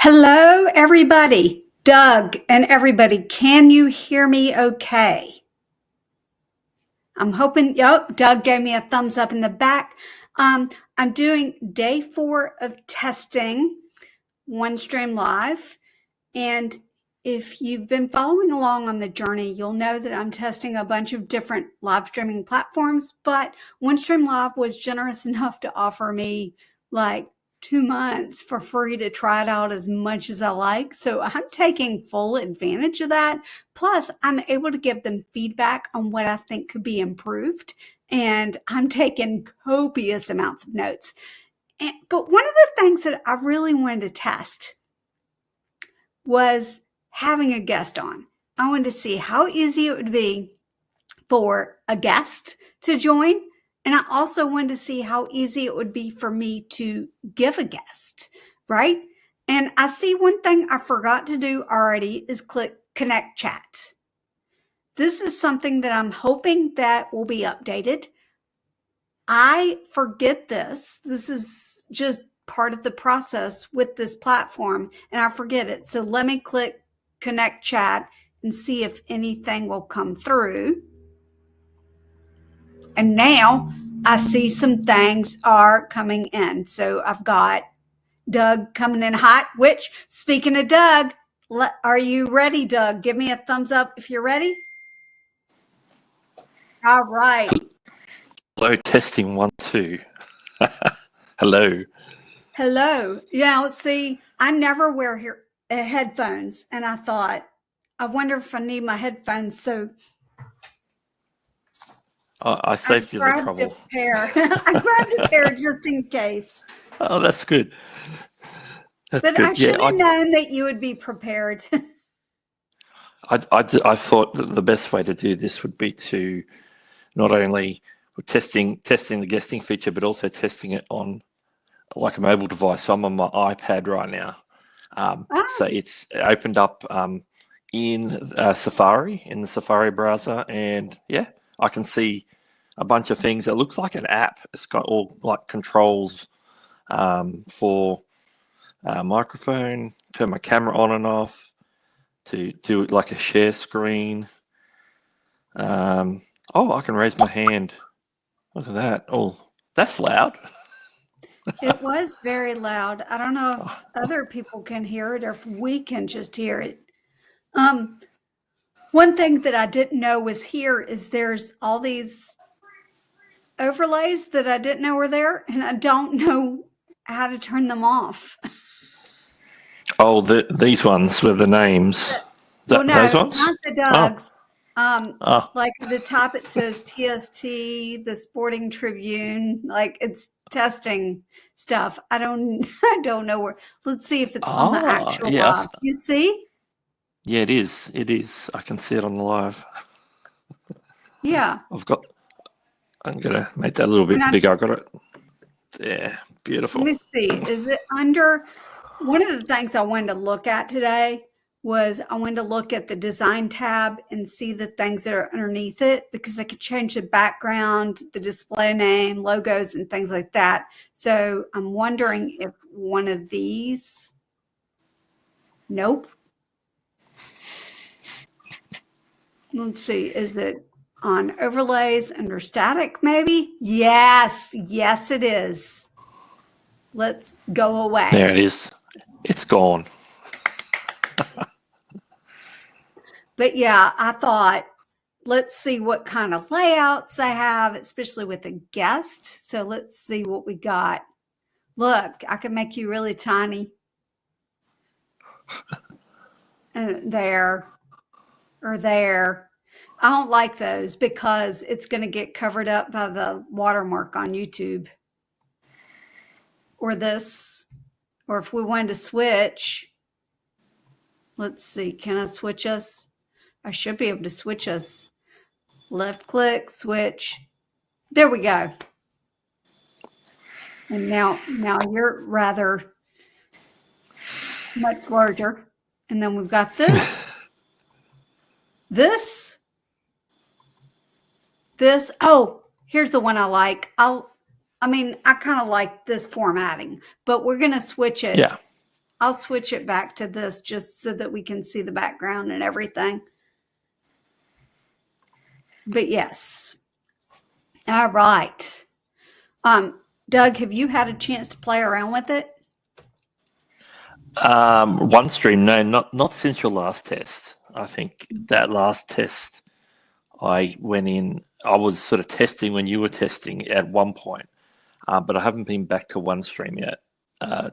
Hello, everybody. Doug and everybody, can you hear me okay? I'm hoping, yep, Doug gave me a thumbs up in the back. I'm doing day 4 of testing OneStream Live. And if you've been following along on the journey, you'll know that I'm testing a bunch of different live streaming platforms, but OneStream Live was generous enough to offer me like 2 months for free to try it out as much as I like. So I'm taking full advantage of that. Plus, I'm able to give them feedback on what I think could be improved. And I'm taking copious amounts of notes. But one of the things that I really wanted to test was having a guest on. I wanted to see how easy it would be for a guest to join. And I also wanted to see how easy it would be for me to give a guest, right? And I see one thing I forgot to do already is click connect chat. This is something that I'm hoping that will be updated. I forget this. This is just part of the process with this platform, and I forget it. So let me click connect chat and see if anything will come through. And now I see some things are coming in. So I've got Doug coming in hot, which, speaking of Doug, are you ready, Doug? Give me a thumbs up if you're ready. All right. Hello, testing 1, 2. Hello. Hello. Yeah, see, I never wear headphones, and I thought, I wonder if I need my headphones. So I saved you the trouble. I grabbed a pair just in case. Oh, that's good. That's but good. I should have known that you would be prepared. I thought that the best way to do this would be to not only testing the guesting feature, but also testing it on like a mobile device. So I'm on my iPad right now. So it's opened up in Safari, in the Safari browser, and yeah, I can see a bunch of things. It looks like an app. It's got all like controls for microphone, turn my camera on and off, to do it like a share screen. Oh, I can raise my hand. Look at that. Oh, that's loud. It was very loud. I don't know if other people can hear it or if we can just hear it. One thing that I didn't know was here is there's all these overlays that I didn't know were there, and I don't know how to turn them off. Oh, these ones with the names. Well, no, those ones? not the Doug's. Like at the top it says TST, the Sporting Tribune, like it's testing stuff. I don't know where. Let's see if it's on the actual live. You see? Yeah, it is. It is. I can see it on the live. Yeah. I'm gonna make that a little bit bigger. I got it. Yeah, beautiful. Let me see. Is it under? One of the things I wanted to look at today was I wanted to look at the design tab and see the things that are underneath it, because I could change the background, the display name, logos, and things like that. So I'm wondering if one of these, nope. Let's see, is it on overlays under static maybe? Yes, it is. Let's go away. There it is. It's gone. But yeah, I thought, let's see what kind of layouts they have, especially with a guest. So let's see what we got. Look, I can make you really tiny. There or there. I don't like those because it's going to get covered up by the watermark on YouTube. Or this. Or if we wanted to switch, let's see, can I switch us? I should be able to switch us. Left click, switch. There we go. And now you're rather much larger. And then we've got this. This. Oh, here's the one I like. I kind of like this formatting, but we're going to switch it. Yeah. I'll switch it back to this just so that we can see the background and everything. But yes. All right. Doug, have you had a chance to play around with it? OneStream, no, not since your last test. I think that last test, I went in. I was sort of testing when you were testing at one point, but I haven't been back to OneStream yet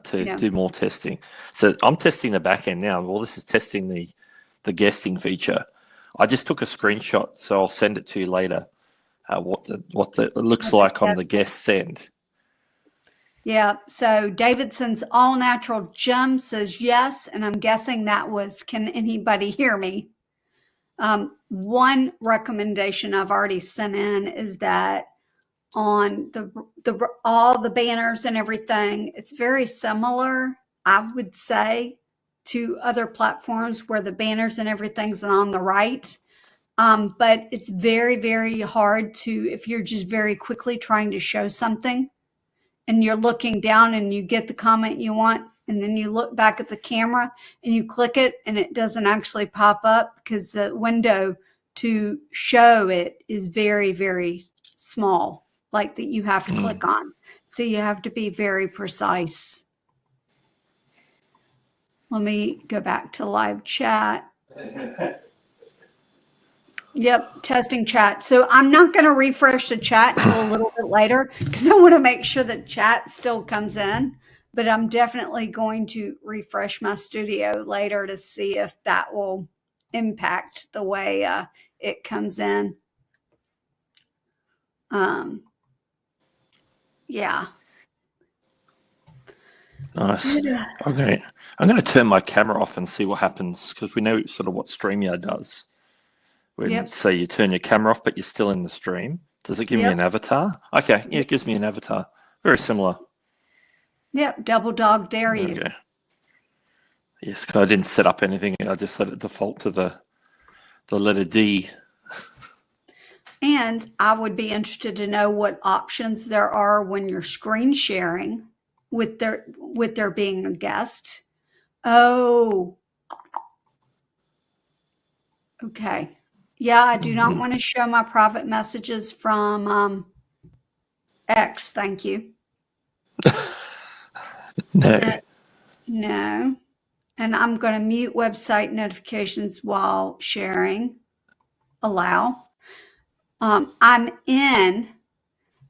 to do more testing. So I'm testing the back end now. Well, this is testing the guesting feature. I just took a screenshot, so I'll send it to you later. What it looks like on the guest end. Yeah, so Davidson's All Natural Gem says yes, and I'm guessing that was, can anybody hear me? One recommendation I've already sent in is that on all the banners and everything, it's very similar, I would say, to other platforms where the banners and everything's on the right. But it's very, very hard to, if you're just very quickly trying to show something, and you're looking down and you get the comment you want, and then you look back at the camera and you click it and it doesn't actually pop up because the window to show it is very, very small, like that you have to click on. So you have to be very precise. Let me go back to live chat. Yep, testing chat. So I'm not going to refresh the chat until a little bit later because I want to make sure that chat still comes in. But I'm definitely going to refresh my studio later to see if that will impact the way it comes in. Yeah. Nice. Okay. I'm going to turn my camera off and see what happens because we know sort of what StreamYard does. When say you turn your camera off, but you're still in the stream. Does it give me an avatar? Okay, yeah, it gives me an avatar. Very similar. Yep, double dog dare you. Okay. Yes, because I didn't set up anything. I just let it default to the letter D. And I would be interested to know what options there are when you're screen sharing with there being a guest. Oh. Okay. Yeah, I do not want to show my private messages from X. Thank you. No. No. And I'm going to mute website notifications while sharing. Allow. I'm in.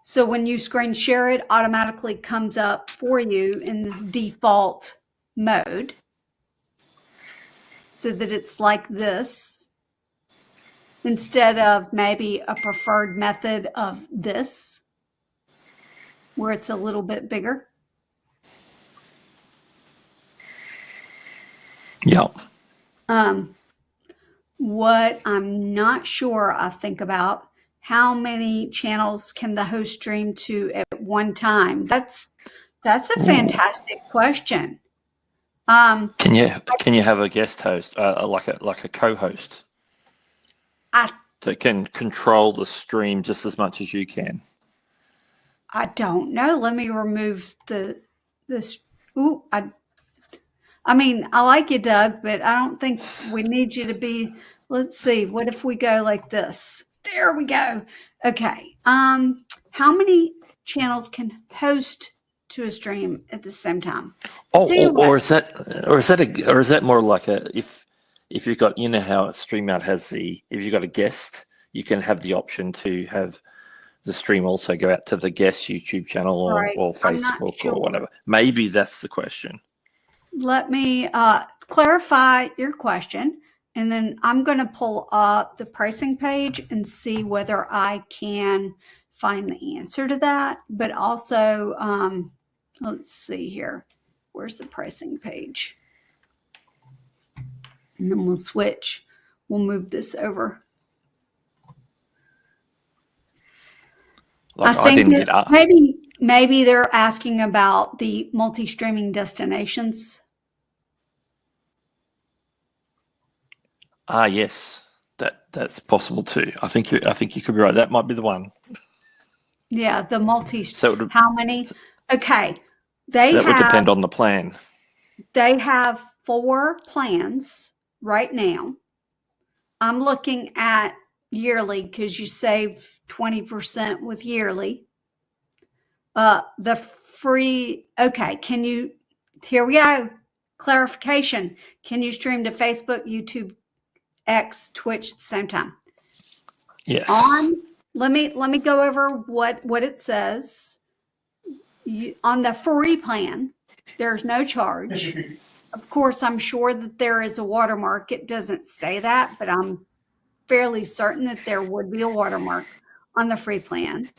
So when you screen share, it automatically comes up for you in this default mode so that it's like this. Instead of maybe a preferred method of this, where it's a little bit bigger. Yeah. What I'm not sure I think about, how many channels can the host stream to at one time? That's a fantastic question. Can you have a guest host, like a co-host? That can control the stream just as much as you can. I don't know. Let me remove this. Ooh, I mean, I like you, Doug, but I don't think we need you to be. Let's see. What if we go like this? There we go. Okay. How many channels can host to a stream at the same time? Or is that more like if you've got, you know how StreamYard has if you've got a guest, you can have the option to have the stream also go out to the guest YouTube channel or Facebook or whatever. Maybe that's the question. Let me clarify your question, and then I'm going to pull up the pricing page and see whether I can find the answer to that. But also, let's see here. Where's the pricing page? And then we'll switch. We'll move this over. Like I think maybe they're asking about the multi-streaming destinations. Yes, that's possible too. I think you could be right. That might be the one. Yeah, the multi. So how many? Okay, that would depend on the plan. They have 4 plans right now. I'm looking at yearly because you save 20% with yearly. The free, okay, here we go. Clarification. Can you stream to Facebook, YouTube, X, Twitch at the same time? Yes. Let me go over what it says. On the free plan, there's no charge. Of course, I'm sure that there is a watermark. It doesn't say that, but I'm fairly certain that there would be a watermark on the free plan.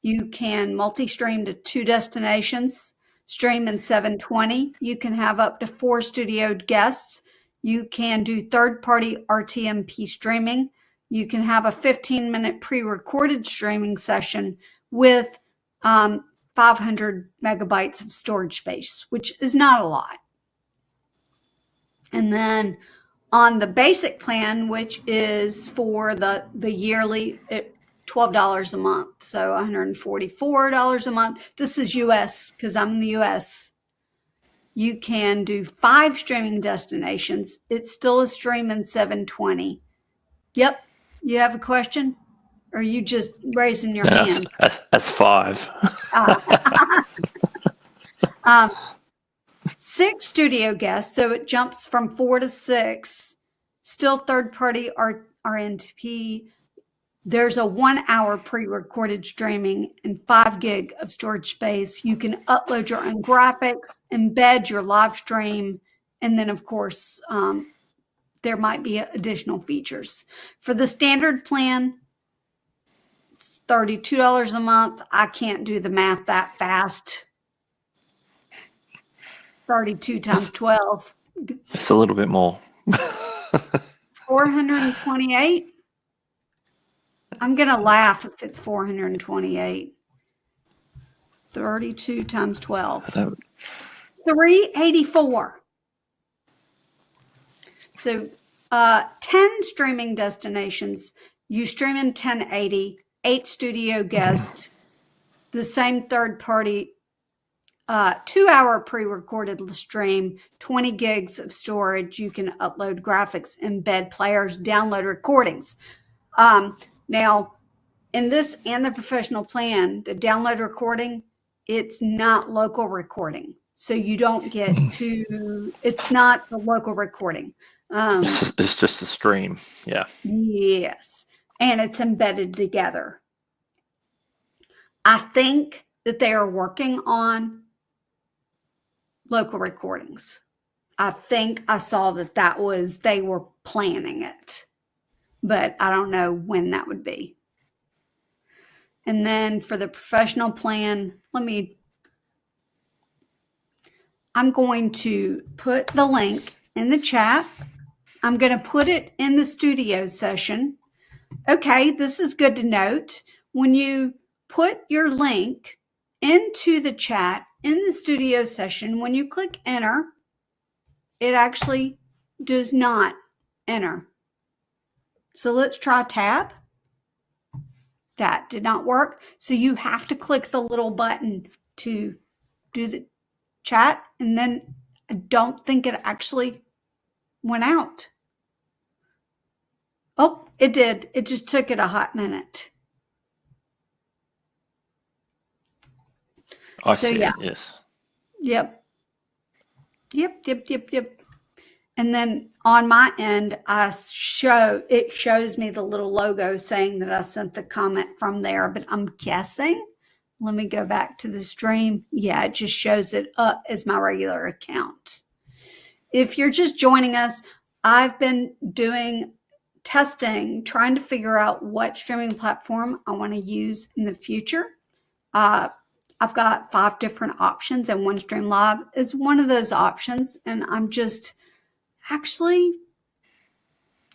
You can multi-stream to 2 destinations, stream in 720. You can have up to 4 studioed guests. You can do third-party RTMP streaming. You can have a 15-minute pre-recorded streaming session with 500 megabytes of storage space, which is not a lot. And then on the basic plan, which is for the yearly, $12 a month, so $144 a month. This is US because I'm in the US. You can do 5 streaming destinations. It's still a stream in 720. Yep. You have a question? Or are you just raising your hand? That's 5. 6 studio guests, so it jumps from 4 to 6. Still third-party RNTP. There's a 1-hour pre-recorded streaming and 5 gig of storage space. You can upload your own graphics, embed your live stream, and then, of course, there might be additional features. For the standard plan, it's $32 a month. I can't do the math that fast. 32 times 12. It's a little bit more. 428. I'm going to laugh if it's 428. 32 times 12. 384. So 10 streaming destinations. You stream in 1080, 8 studio guests, the same third party, 2-hour pre-recorded stream, 20 gigs of storage. You can upload graphics, embed players, download recordings. Now, in this and the professional plan, the download recording, it's not local recording. So you don't get to, it's not the local recording. It's just a stream. Yeah. Yes. And it's embedded together. I think that they are working on local recordings. I think I saw that was, they were planning it, but I don't know when that would be. And then for the professional plan, I'm going to put the link in the chat. I'm going to put it in the studio session. Okay, this is good to note. When you put your link into the chat in the studio session, when you click enter, it actually does not enter. So let's try tab. That did not work. So you have to click the little button to do the chat, and then I don't think it actually went out. Oh, it did. It just took it a hot minute. I see it, yes. Yep. And then on my end, it shows me the little logo saying that I sent the comment from there, but I'm guessing, let me go back to the stream. Yeah, it just shows it up as my regular account. If you're just joining us, I've been doing testing, trying to figure out what streaming platform I want to use in the future. I've got 5 different options, and OneStream Live is one of those options, and I'm just actually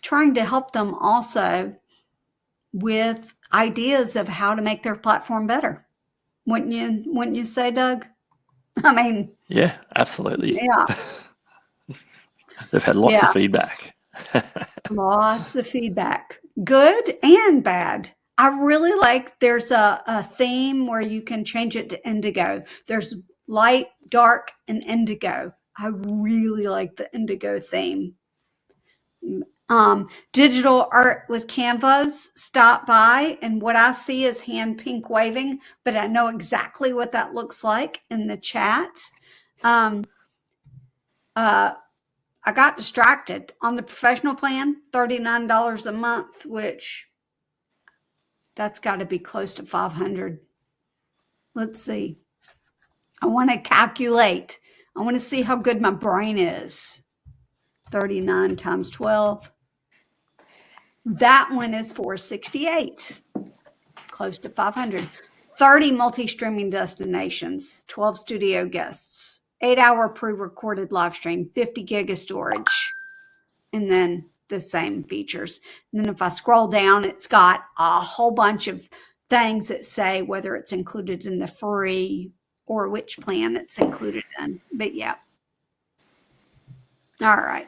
trying to help them also with ideas of how to make their platform better. Wouldn't you say, Doug? I mean, yeah, absolutely. Yeah. They've had lots of feedback. Lots of feedback, good and bad. I really like, there's a theme where you can change it to indigo. There's light, dark, and indigo. I really like the indigo theme. Digital art with Canvas, stop by, and what I see is hand pink waving, but I know exactly what that looks like in the chat. I got distracted on the professional plan, $39 a month, which that's got to be close to 500. Let's see. I want to calculate. I want to see how good my brain is. 39 times 12. That one is 468, close to 500. 30 multi-streaming destinations, 12 studio guests, 8-hour pre-recorded live stream, 50 gig of storage, and then the same features. And then if I scroll down, it's got a whole bunch of things that say whether it's included in the free or which plan it's included in. But yeah. All right.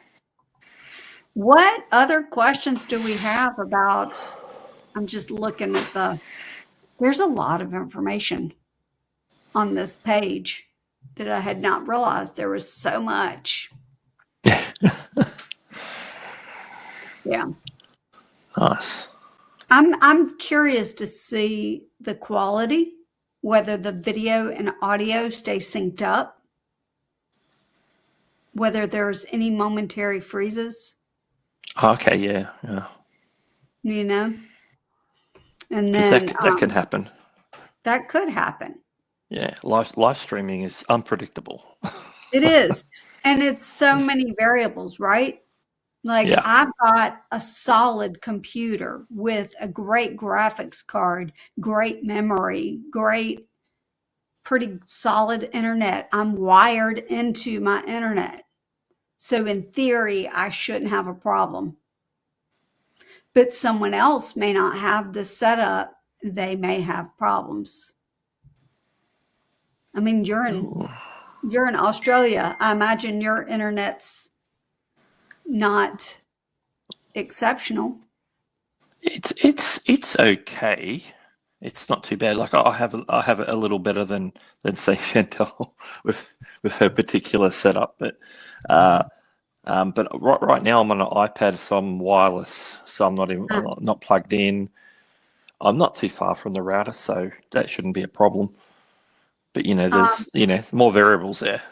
What other questions do we have about, I'm just looking at there's a lot of information on this page that I had not realized there was so much. Yeah. Nice. I'm curious to see the quality, whether the video and audio stay synced up, whether there's any momentary freezes. Okay, yeah. You know? And then that can happen. That could happen. Yeah, live streaming is unpredictable. It is. And it's so many variables, right? Like I've got a solid computer with a great graphics card, great memory, pretty solid internet. I'm wired into my internet. So in theory, I shouldn't have a problem. But someone else may not have this setup. They may have problems. I mean, you're in Australia. I imagine your internet's not exceptional. It's okay. It's not too bad. Like I have it a little better than say Chantel with her particular setup, but right now I'm on an iPad, so I'm wireless, so I'm not plugged in. I'm not too far from the router, so that shouldn't be a problem. But there's more variables there.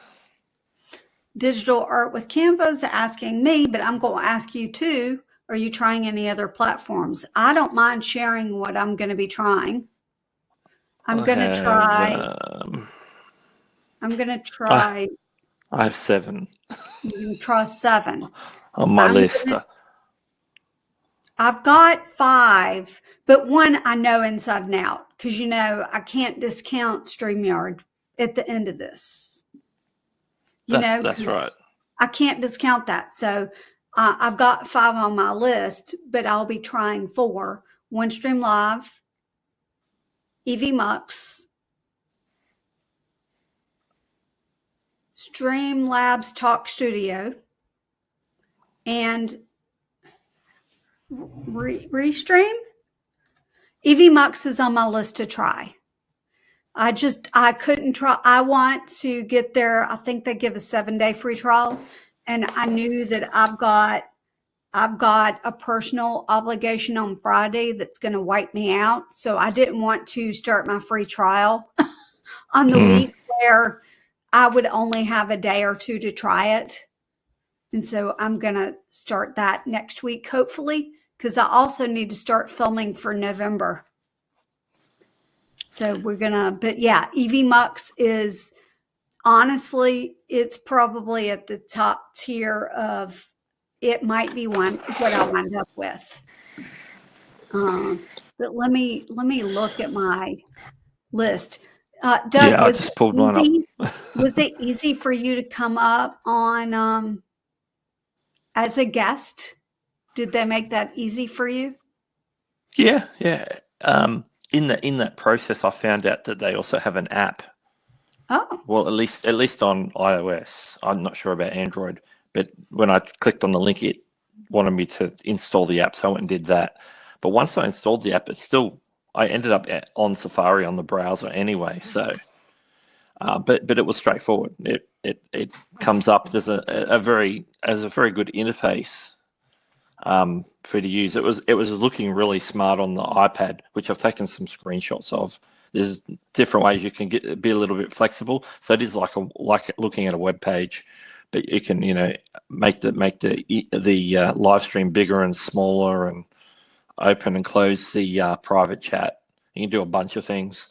Digital art with Canvas asking me, but I'm going to ask you too. Are you trying any other platforms? I don't mind sharing what I'm going to be trying. I'm going to try. I have 7. You can try 7 on my list. I've got 5, but 1 I know inside and out because I can't discount StreamYard at the end of this. That's right. I can't discount that. So I've got 5 on my list, but I'll be trying 4. OneStream Live, EVMux, Streamlabs Talk Studio, and Restream. EVMux is on my list to try. I couldn't try. I want to get there. I think they give a 7-day free trial. And I knew that I've got a personal obligation on Friday that's going to wipe me out. So I didn't want to start my free trial on the week where I would only have a day or 2 to try it. And so I'm going to start that next week, hopefully, because I also need to start filming for November. So but yeah, EVMux is honestly, it's probably at the top tier of, it might be what I wind up with. But let me look at my list. Doug, I just pulled one up. Was it easy for you to come up on as a guest? Did they make that easy for you? Yeah. In that process, I found out that they also have an app. Oh. Well, at least on iOS. I'm not sure about Android, but when I clicked on the link, it wanted me to install the app, so I went and did that. But once I installed the app, I ended up on Safari on the browser anyway. So but it was straightforward. It comes up. There's a very good interface for you to use. It was looking really smart on the iPad, which I've taken some screenshots of. There's different ways you can be a little bit flexible. So it is like looking at a web page, but you can make the live stream bigger and smaller, and open and close the private chat. You can do a bunch of things.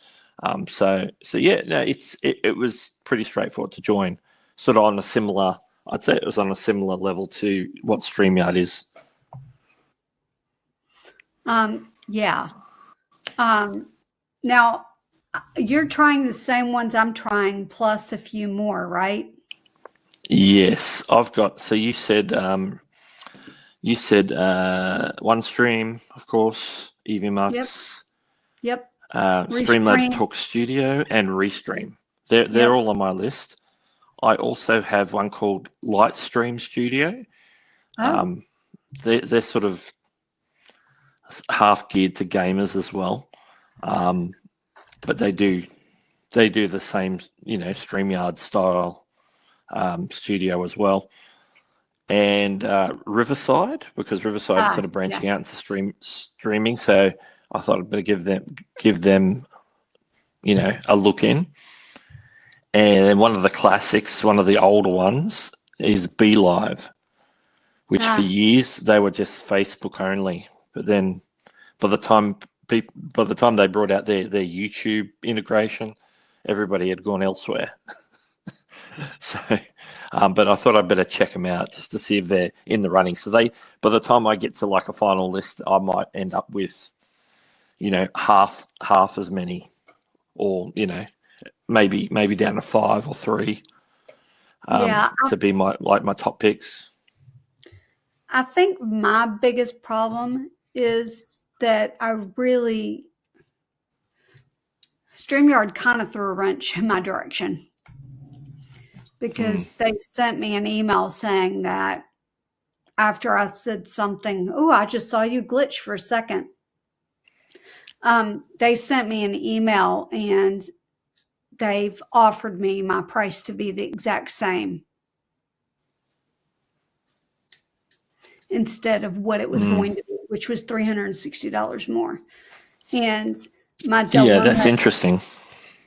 So yeah, no, it was pretty straightforward to join. Sort of on a similar, I'd say it was on a similar level to what StreamYard is. Yeah. Now you're trying the same ones I'm trying, plus a few more, right? Yes, I've got. So you said OneStream, of course, EVMux. Yep. Streamlabs Talk Studio and Restream. They're all on my list. I also have one called Lightstream Studio. Oh. They're sort of half geared to gamers as well, but they do the same StreamYard style studio as well. And Riverside, because Riverside is sort of branching out into streaming, so I thought I'd better give them a look in. And one of the classics, one of the older ones, is BeLive, which for years they were just Facebook only. But then by the time they brought out their YouTube integration, everybody had gone elsewhere. So, but I thought I'd better check them out just to see if they're in the running. So by the time I get to like a final list, I might end up with half as many, or maybe down to 5 or 3 to be my top picks. I think my biggest problem is that StreamYard kind of threw a wrench in my direction, because they sent me an email saying that after I said something, I just saw you glitch for a second. They sent me an email and they've offered me my price to be the exact same instead of what it was going to be, which was $360 more. And my dilemma, that's interesting.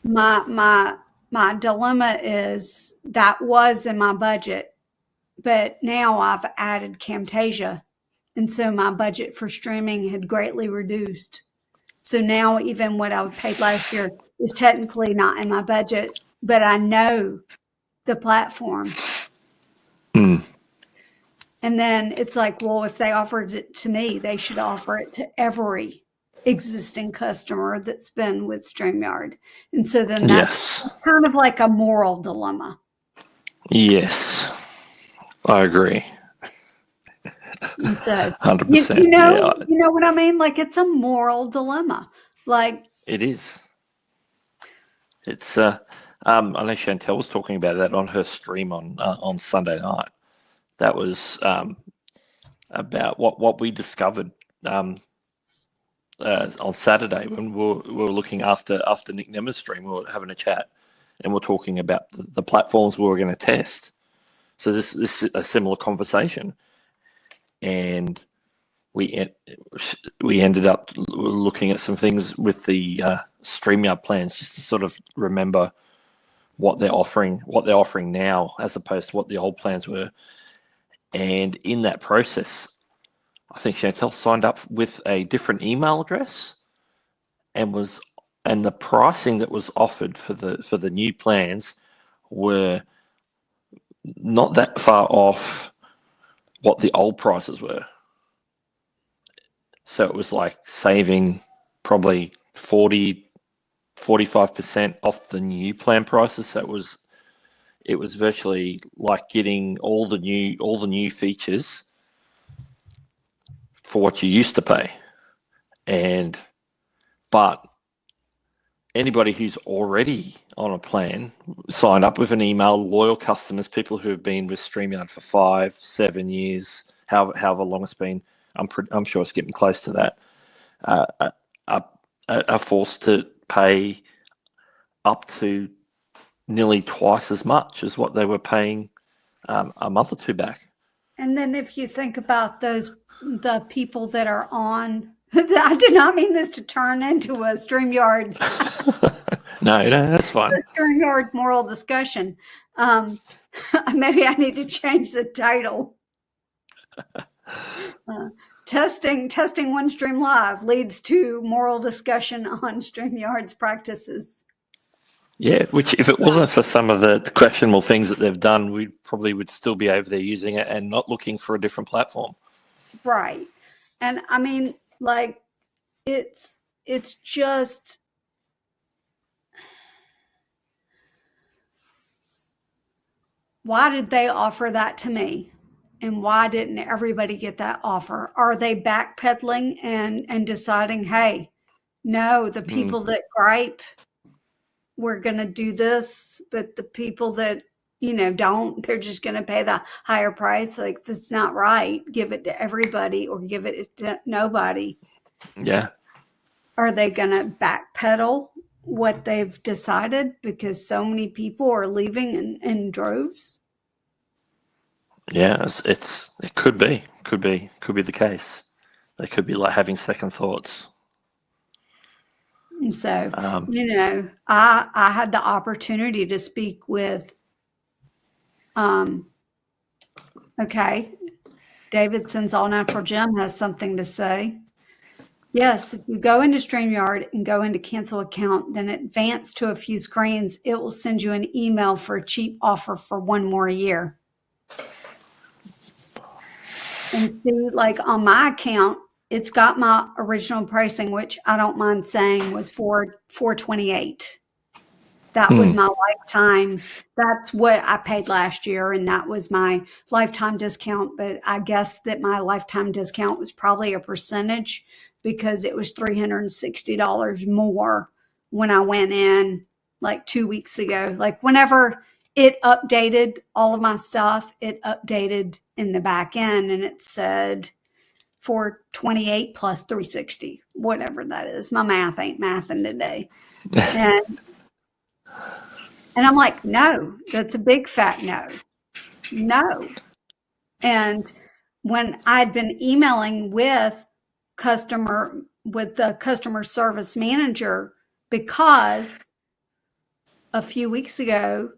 My dilemma is that was in my budget, but now I've added Camtasia, and so my budget for streaming had greatly reduced. So now even what I paid last year is technically not in my budget, but I know the platform. And then it's like, well, if they offered it to me, they should offer it to every existing customer that's been with StreamYard. And so then that's kind of like a moral dilemma. Yes, I agree. And so 100%. You know what I mean? Like, it's a moral dilemma. Like, it is. It's I know Chantel was talking about that on her stream on Sunday night. That was about what we discovered on Saturday when we were looking after Nick Nemmer's stream. We were having a chat and we're talking about the platforms we were going to test. So this is a similar conversation, and we ended up looking at some things with the StreamYard plans, just to sort of remember what they're offering now as opposed to what the old plans were. And in that process, I think Chantel signed up with a different email address, and the pricing that was offered for the new plans were not that far off what the old prices were. So it was like saving probably 45% off the new plan prices. So it was virtually like getting all the new features for what you used to pay. But anybody who's already on a plan, signed up with an email, loyal customers, people who have been with StreamYard for 5-7 years, however long it's been, I'm sure it's getting close to that, are forced to pay up to nearly twice as much as what they were paying a month or two back. And then if you think about the people that are on, I did not mean this to turn into a StreamYard, No, that's fine. StreamYard moral discussion. Maybe I need to change the title. Testing OneStream Live leads to moral discussion on StreamYard's practices. Yeah, which if it wasn't for some of the questionable things that they've done, we probably would still be over there using it and not looking for a different platform. Right. And I mean, like, it's just, why did they offer that to me? And why didn't everybody get that offer? Are they backpedaling and deciding, hey, no, the people that gripe, we're going to do this, but the people that, don't, they're just going to pay the higher price? Like, that's not right. Give it to everybody or give it to nobody. Yeah. Are they going to backpedal what they've decided because so many people are leaving in droves? Yeah, it could be the case. They could be like having second thoughts. And so, I had the opportunity to speak with, Davidson's All Natural Gym has something to say. Yes, if you go into StreamYard and go into cancel account, then advance to a few screens, it will send you an email for a cheap offer for 1 more year. And see, like on my account, it's got my original pricing, which I don't mind saying was $428. That was my lifetime. That's what I paid last year, and that was my lifetime discount. But I guess that my lifetime discount was probably a percentage because it was $360 more when I went in like 2 weeks ago. Like whenever it updated all of my stuff, it updated in the back end and it said $428 plus $360, whatever that is. My math ain't mathing today. And I'm like, no, that's a big fat no. No. And when I'd been emailing with the customer service manager, because a few weeks ago,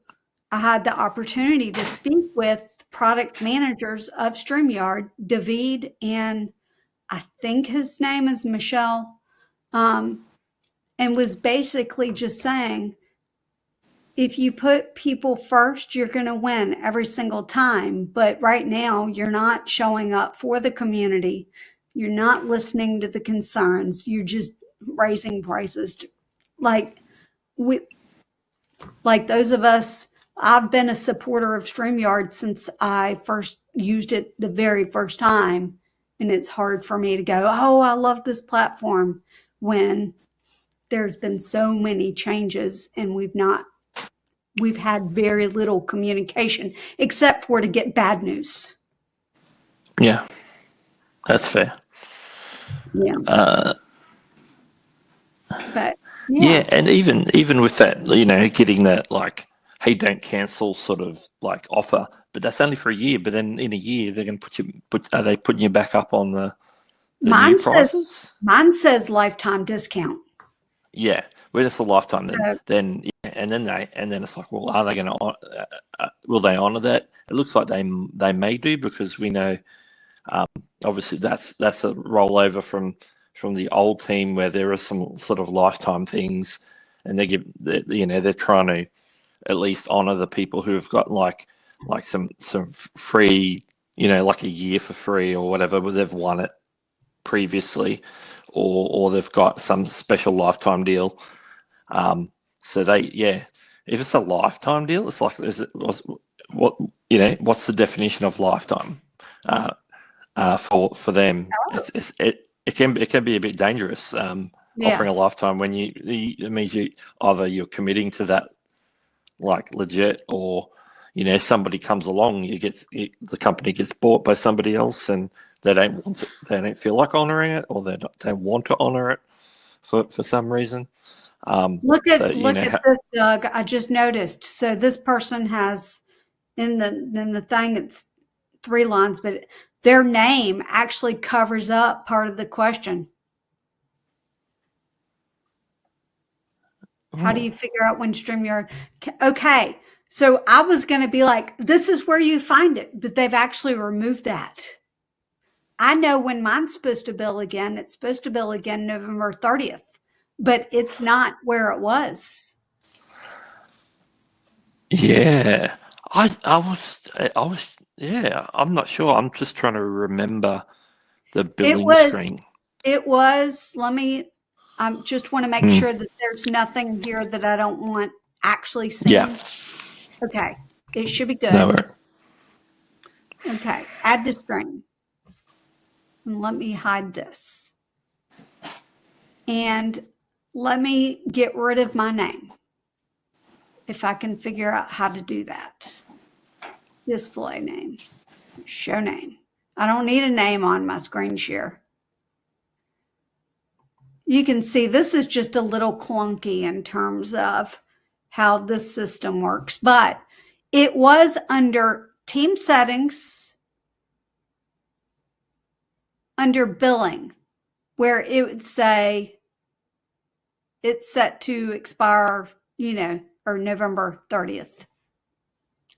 I had the opportunity to speak with product managers of StreamYard, David, and I think his name is Michelle, and was basically just saying, if you put people first, you're going to win every single time. But right now, you're not showing up for the community. You're not listening to the concerns. You're just raising prices. Like those of us, I've been a supporter of StreamYard since I first used it the very first time. And it's hard for me to go, oh, I love this platform, when there's been so many changes and we've had very little communication except for to get bad news. Yeah, that's fair. Yeah. But yeah, and even with that, getting that like, hey, don't cancel sort of like offer, but that's only for a year. But then in a year, they're going to are they putting you back up on the new prices? Mine says lifetime discount. Yeah, well, it's a lifetime then and then it's like, well, are they going to will they honor that? It looks like they may do, because we know obviously that's a rollover from the old team where there are some sort of lifetime things, and they're trying to at least honor the people who have got like some free, like a year for free or whatever, but they've won it previously, or they've got some special lifetime deal. So if it's a lifetime deal, it's like, what's the definition of lifetime for them? It can be a bit dangerous offering a lifetime when it means you're committing to that like legit, or somebody comes along, the company gets bought by somebody else and they don't feel like honoring it, or they don't want to honor it for some reason. Look So, at this, Doug. I just noticed. So this person has in the thing it's 3 lines, but their name actually covers up part of the question. How do you figure out when StreamYard? Okay, so I was going to be like, this is where you find it, but they've actually removed that. I know when mine's supposed to bill again. It's supposed to bill again November 30th, but it's not where it was. yeah, I was, yeah, I'm not sure. I'm just trying to remember the billing screen. It was, I just want to make sure that there's nothing here that I don't want actually seen. Yeah. Okay. It should be good. No worries. Okay. Add to string. And let me hide this. And let me get rid of my name. If I can figure out how to do that. Display name. Show name. I don't need a name on my screen share. You can see this is just a little clunky in terms of how this system works, but it was under team settings, under billing, where it would say it's set to expire, or November 30th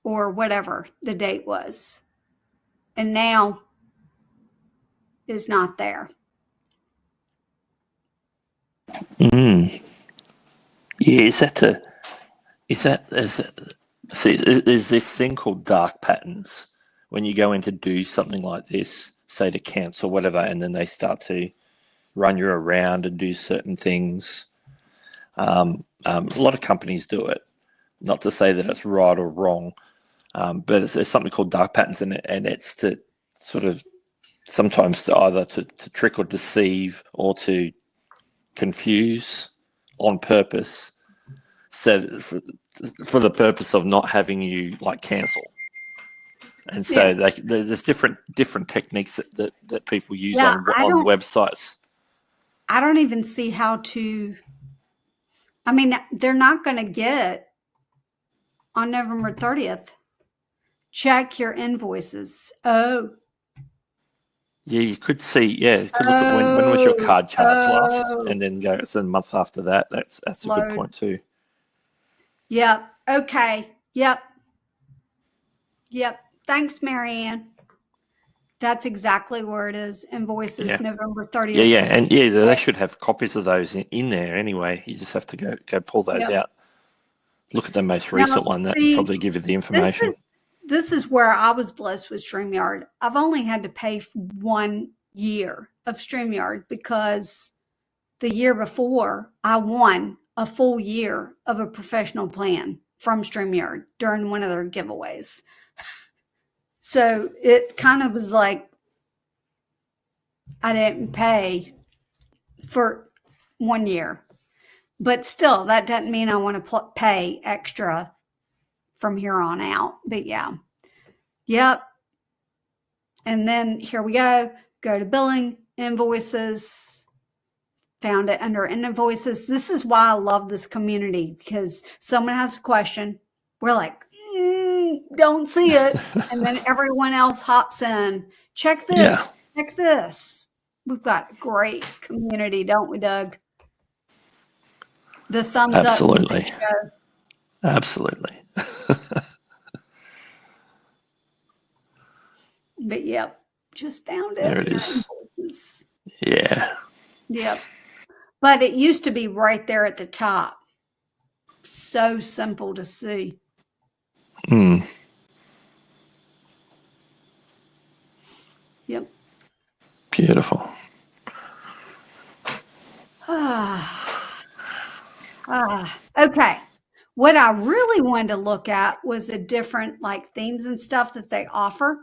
or whatever the date was. And now is not there. Yeah, see, there's this thing called dark patterns when you go in to do something like this, say to cancel whatever, and then they start to run you around and do certain things. A lot of companies do it. Not to say that it's right or wrong, but there's something called dark patterns, and it's to sort of sometimes to either to trick or deceive or to confuse on purpose, so for the purpose of not having you like cancel. And so there's different techniques that people use on websites. I don't even see how to. I mean, they're not going to get on November 30th. Check your invoices. Oh. Yeah, you could see. Yeah, you could look at when was your card charge last, and then go. It's a month after that. That's a good point too. Yep. Okay. Yep. Thanks, Marianne. That's exactly where it is. Invoices, November 30th. Yeah, and they should have copies of those in there anyway. You just have to go pull those out. Look at the most recent one. That probably give you the information. This is where I was blessed with StreamYard. I've only had to pay 1 year of StreamYard because the year before I won a full year of a professional plan from StreamYard during one of their giveaways. So it kind of was like I didn't pay for 1 year. But still, that doesn't mean I want to pay extra from here on out. But yep. And then here we go. Go to billing, invoices. Found it under invoices. This is why I love this community, because someone has a question. We're like, don't see it. And then everyone else hops in. Check this. Check this. We've got a great community, don't we, Doug? The thumbs up. Absolutely. But just found it. There it is. Invoices. Yeah. Yep. But it used to be right there at the top. So simple to see. Yep. Beautiful. Okay. What I really wanted to look at was the different themes and stuff that they offer,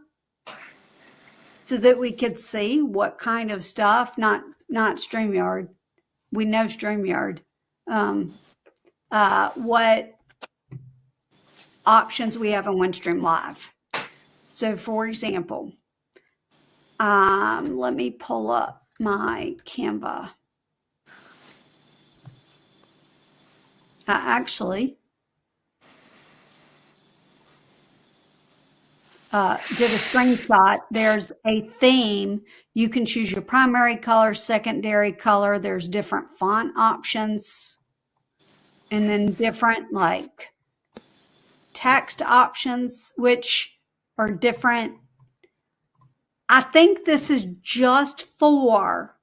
so that we could see what kind of stuff, not StreamYard. We know StreamYard. What options we have on OneStream Live. So for example, let me pull up my Canva. I actually did a screenshot. There's a theme. You can choose your primary color, secondary color. There's different font options, and then different like text options, which are different. I think this is just for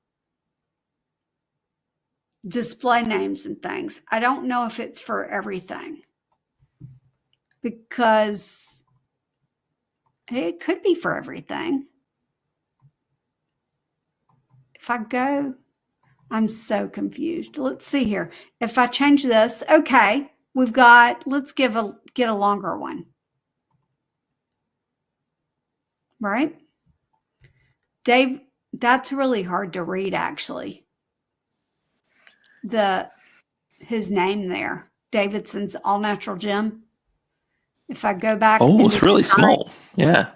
display names and things. I don't know if it's for everything, because it could be for everything. If I go, I'm so confused. Let's see here. If I change this, okay, we've got, let's get a longer one. Right? Dave, that's really hard to read, actually. His name there, Davidson's All Natural Gem. If I go back, oh, it's really small. Yeah.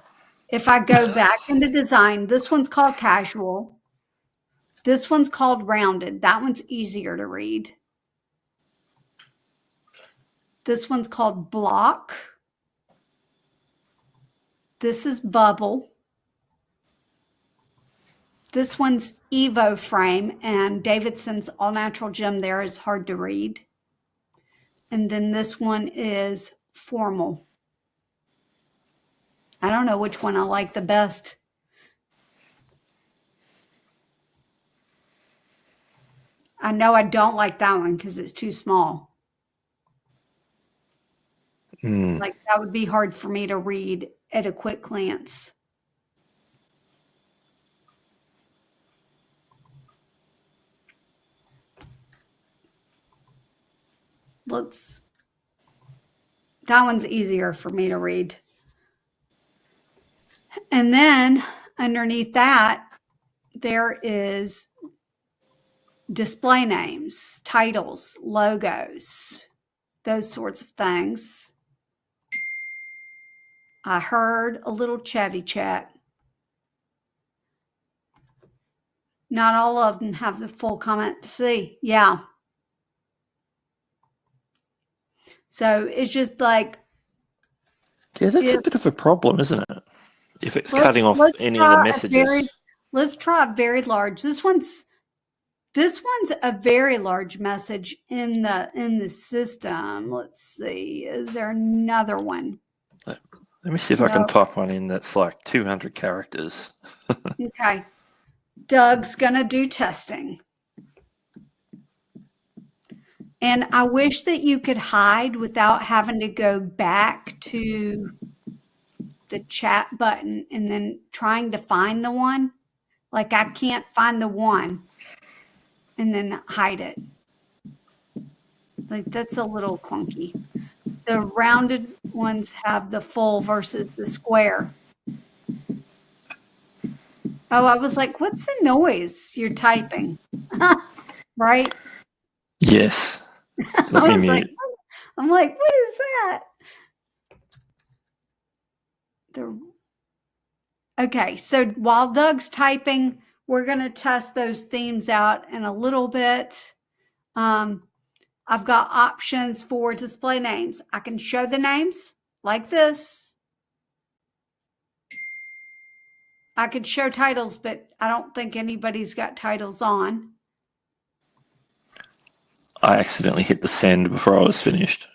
If I go back into design, this one's called casual. This one's called rounded. That one's easier to read. This one's called block. This is bubble. This one's Evo frame, and Davidson's All Natural Gem there is hard to read. And then this one is formal. I don't know which one I like the best. I know I don't like that one because it's too small. Like that would be hard for me to read at a quick glance. That one's easier for me to read. And then underneath that, there is display names, titles, logos, those sorts of things. I heard a little chatty chat. Not all of them have the full comment to see. Yeah. So it's just like. Yeah, that's a bit of a problem, isn't it? If it's cutting off any of the messages. Let's try a very large. This one's a very large message in the system. Let's see. Is there another one? Let me see if I can type one in that's like 200 characters. Okay. Doug's going to do testing. And I wish that you could hide without having to go back to the chat button and then trying to find the one. Like I can't find the one and then hide it. Like that's a little clunky. The rounded ones have the full versus the square. Oh, I was like, what's the noise you're typing? Right? Yes. Let me mute. I'm like, what is that? Okay, so while Doug's typing, we're going to test those themes out in a little bit. I've got options for display names. I can show the names like this. I could show titles, but I don't think anybody's got titles on. I accidentally hit the send before I was finished.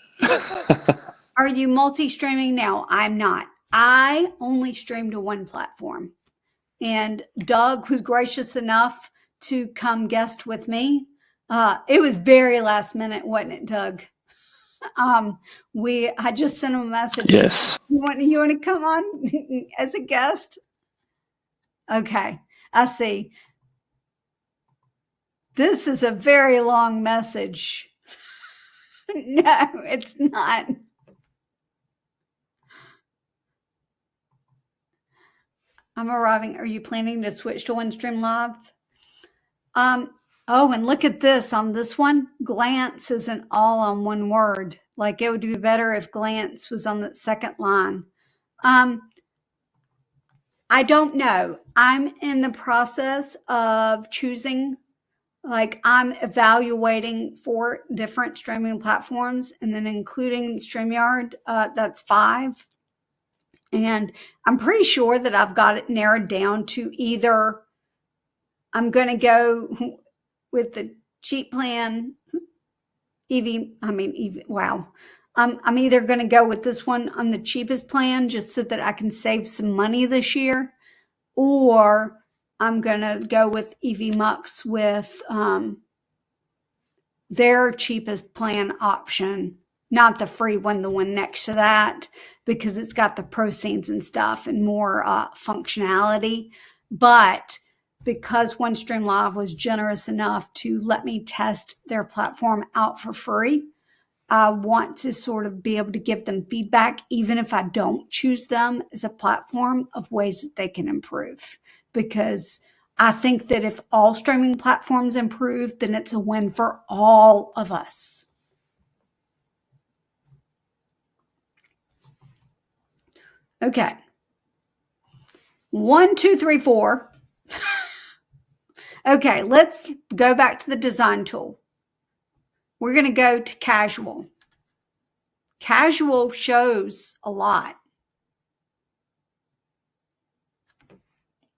Are you multi-streaming now? I'm not. I only stream to one platform. And Doug was gracious enough to come guest with me. It was very last minute, wasn't it, Doug? I just sent him a message. Yes. You want to come on as a guest? Okay, I see. This is a very long message. No, it's not. I'm arriving. Are you planning to switch to OneStream Live? Oh, and look at this on this one. Glance isn't all on one word. Like it would be better if glance was on the second line. I don't know. I'm in the process of choosing Like I'm evaluating 4 different streaming platforms and then including StreamYard, that's 5. And I'm pretty sure that I've got it narrowed down to either I'm going to go with the cheap plan, wow. I'm either going to go with this one on the cheapest plan just so that I can save some money this year, or I'm going to go with EV Mux with their cheapest plan option, not the free one, the one next to that, because it's got the pro scenes and stuff and more functionality. But because OneStream Live was generous enough to let me test their platform out for free, I want to sort of be able to give them feedback, even if I don't choose them as a platform, of ways that they can improve. Because I think that if all streaming platforms improve, then it's a win for all of us. Okay. 1, 2, 3, 4. Okay, let's go back to the design tool. We're going to go to casual. Casual shows a lot,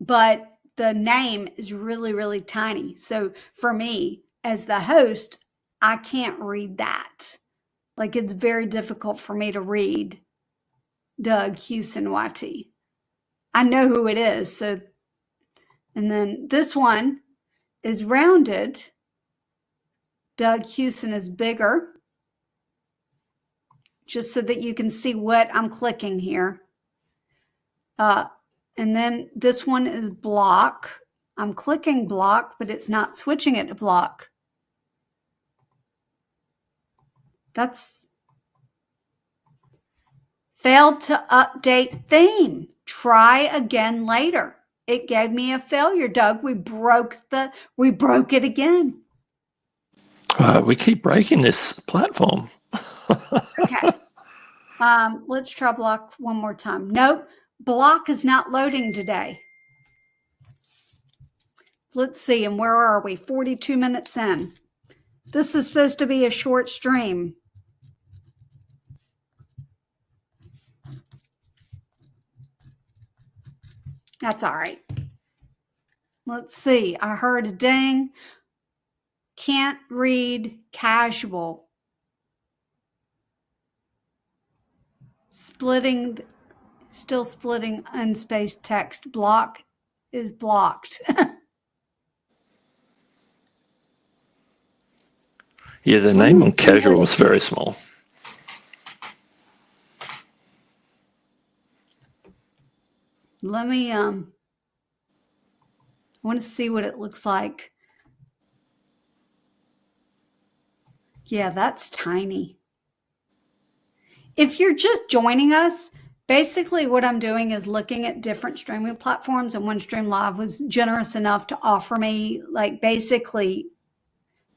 but the name is really, really tiny. So for me as the host, I can't read that. Like it's very difficult for me to read Doug Hewson YT. I know who it is. So, and then this one is rounded. Doug Hewson is bigger, just so that you can see what I'm clicking here. And then this one is block. I'm clicking block, but it's not switching it to block. That's failed to update theme. Try again later. It gave me a failure, Doug. We broke it again. We keep breaking this platform. Okay. Let's try block one more time. Nope. Block is not loading today. Let's see. And where are we? 42 minutes in. This is supposed to be a short stream. That's all right. Let's see. I heard a ding. Can't read casual. Still splitting unspaced text. Block is blocked. Yeah, the name on casual was very small. Let me, I want to see what it looks like. Yeah, that's tiny. If you're just joining us, basically what I'm doing is looking at different streaming platforms, and OneStream Live was generous enough to offer me, like, basically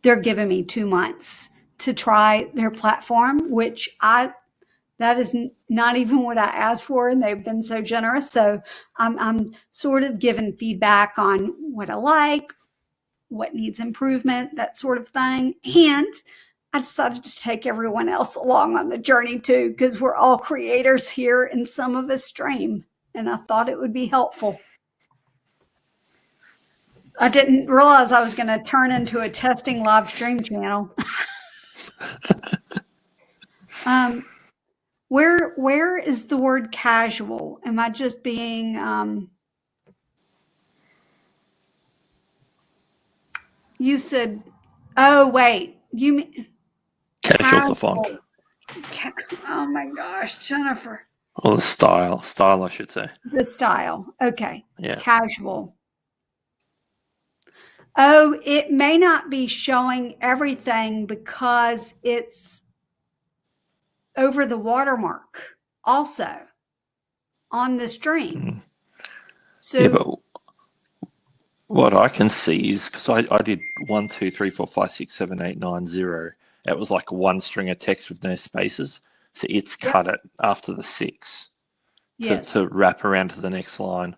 they're giving me 2 months to try their platform, which that is not even what I asked for, and they've been so generous. So I'm sort of giving feedback on what I like, what needs improvement, that sort of thing. And I decided to take everyone else along on the journey too, because we're all creators here and some of us stream, and I thought it would be helpful. I didn't realize I was going to turn into a testing live stream channel. Where is the word casual? Am I just being, you said, oh, wait, you mean Casual's the font. Oh my gosh, Jennifer. Or the style, I should say. The style. Okay. Yeah. Casual. Oh, it may not be showing everything because it's over the watermark also on the stream. Mm. So yeah, but what I can see is, because I did 1, 2, 3, 4, 5, 6, 7, 8, 9, 0. It was like one string of text with no spaces. So it's cut it after the 6 yes. to wrap around to the next line.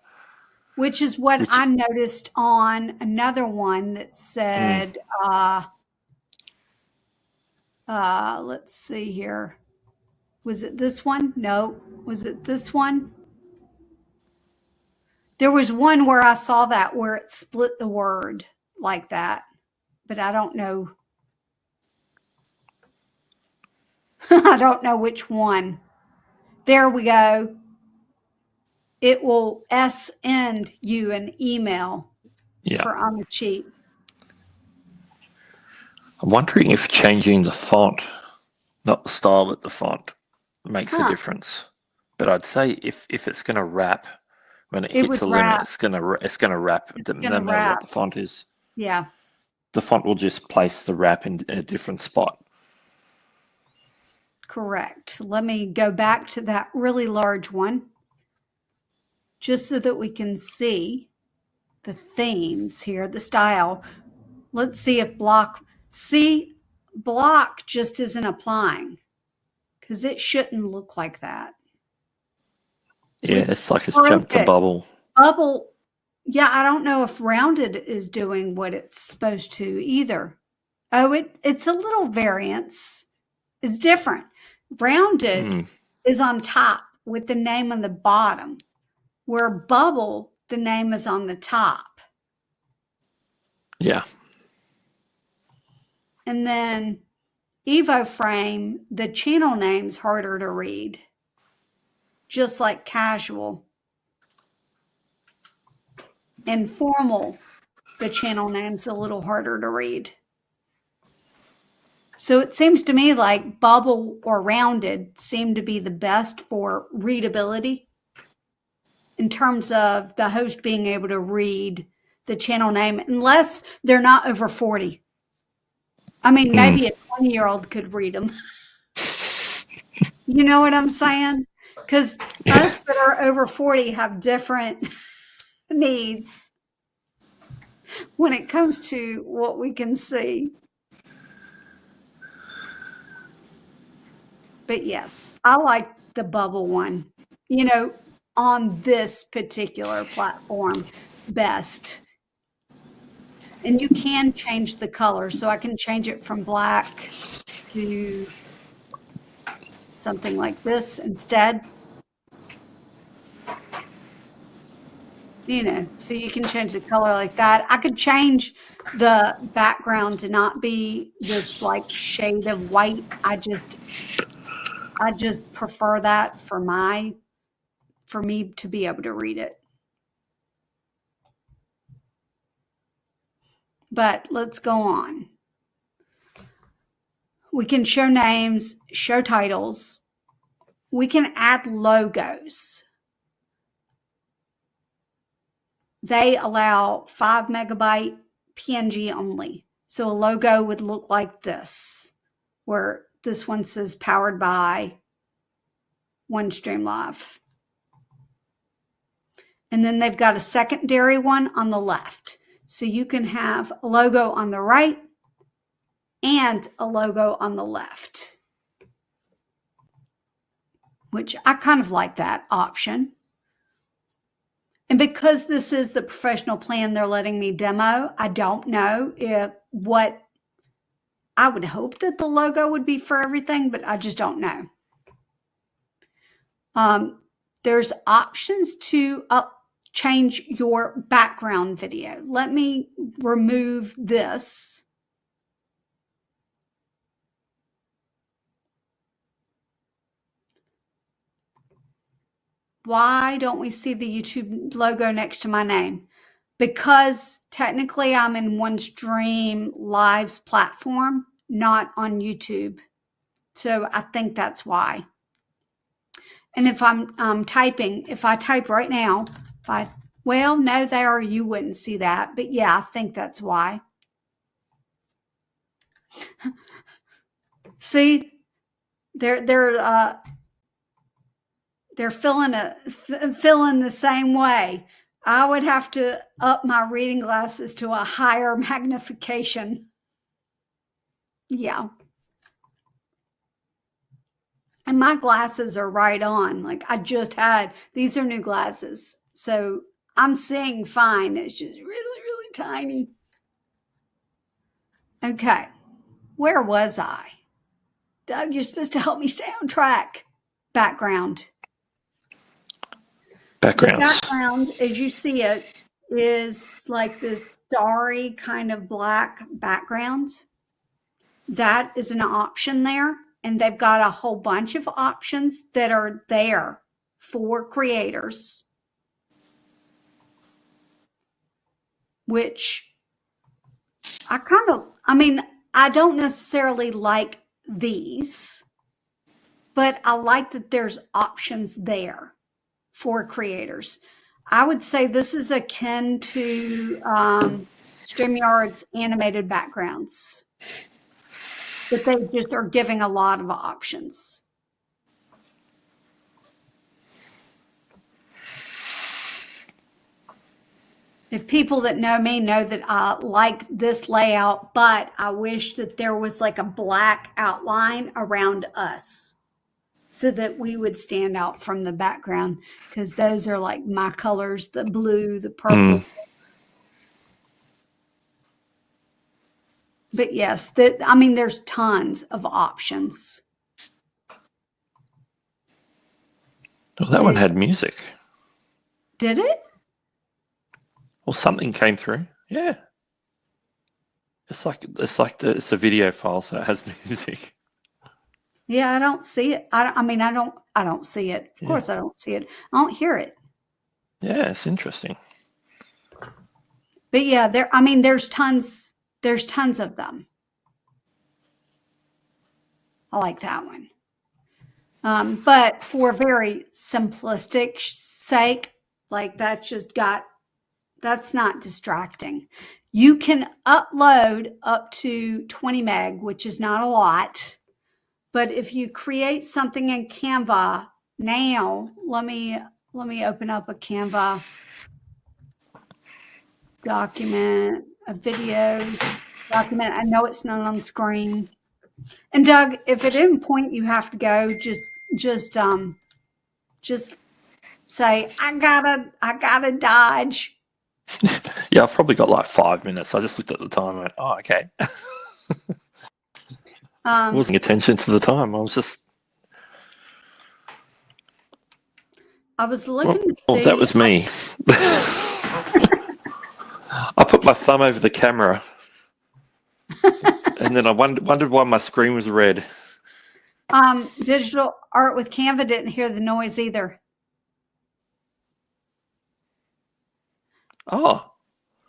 which is what Which I noticed on another one that said, let's see here. Was it this one? No. Was it this one? There was one where I saw that where it split the word like that, but I don't know. I don't know which one. There we go. It will send you an email for on the cheap. I'm wondering if changing the font, not the style, but the font, makes a difference. But I'd say if it's going to wrap, when it hits would the limit, wrap. it's going to wrap. No matter what the font is. Yeah. The font will just place the wrap in a different spot. Correct. Let me go back to that really large one, just so that we can see the themes here, the style. Let's see if block just isn't applying, because it shouldn't look like that. Yeah, it's like it's jumped to bubble. Bubble. Yeah, I don't know if rounded is doing what it's supposed to either. Oh, it's a little variance. It's different. Rounded is on top with the name on the bottom, where bubble, the name is on the top. Yeah. And then Evo frame, the channel name's harder to read, just like casual. And formal, the channel name's a little harder to read. So it seems to me like bubble or rounded seem to be the best for readability in terms of the host being able to read the channel name, unless they're not over 40. I mean, maybe a 20-year-old could read them. You know what I'm saying? Because us that are over 40 have different needs when it comes to what we can see. But yes, I like the bubble one, on this particular platform best. And you can change the color. So I can change it from black to something like this instead. So you can change the color like that. I could change the background to not be this like shade of white. I just prefer that for me to be able to read it. But let's go on. We can show names, show titles. We can add logos. They allow 5 megabyte PNG only. So a logo would look like this, where this one says powered by OneStream Live. And then they've got a secondary one on the left. So you can have a logo on the right and a logo on the left, which I kind of like that option. And because this is the professional plan they're letting me demo, I don't know what I would hope that the logo would be for everything, but I just don't know. There's options to change your background video. Let me remove this. Why don't we see the YouTube logo next to my name? Because technically I'm in OneStream Live's platform, not on YouTube. So I think that's why. And if I'm typing, if I type right now, no, there you wouldn't see that. But yeah, I think that's why. See, they're filling the same way. I would have to up my reading glasses to a higher magnification. Yeah. And my glasses are right on. Like I just had, these are new glasses. So I'm seeing fine. It's just really, really tiny. Okay. Where was I? Doug, you're supposed to help me stay on track. Background. Backgrounds. The background, as you see it, is like this starry kind of black background. That is an option there. And they've got a whole bunch of options that are there for creators, which I don't necessarily like these, but I like that there's options there for creators. I would say this is akin to StreamYard's animated backgrounds, but they just are giving a lot of options. If people that know me know that I like this layout, but I wish that there was like a black outline around us so that we would stand out from the background, because those are like my colors, the blue, the purple. But yes, there's tons of options. Well, that one had music. Did it? Well, something came through. Yeah. It's a video file, so it has music. Yeah, I don't see it. I don't see it. Of course I don't see it. I don't hear it. Yeah, it's interesting. But yeah, there's tons of them. I like that one. But for very simplistic sake, like that's not distracting. You can upload up to 20 meg, which is not a lot. But if you create something in Canva now, let me open up a Canva document, a video document. I know it's not on the screen. And Doug, if at any point you have to go, just say, I gotta dodge. Yeah, I've probably got like 5 minutes. I just looked at the time and went, oh, okay. I wasn't paying attention to the time. I was looking to see. That was me. I put my thumb over the camera and then I wondered why my screen was red. Digital art with Canva didn't hear the noise either. Oh.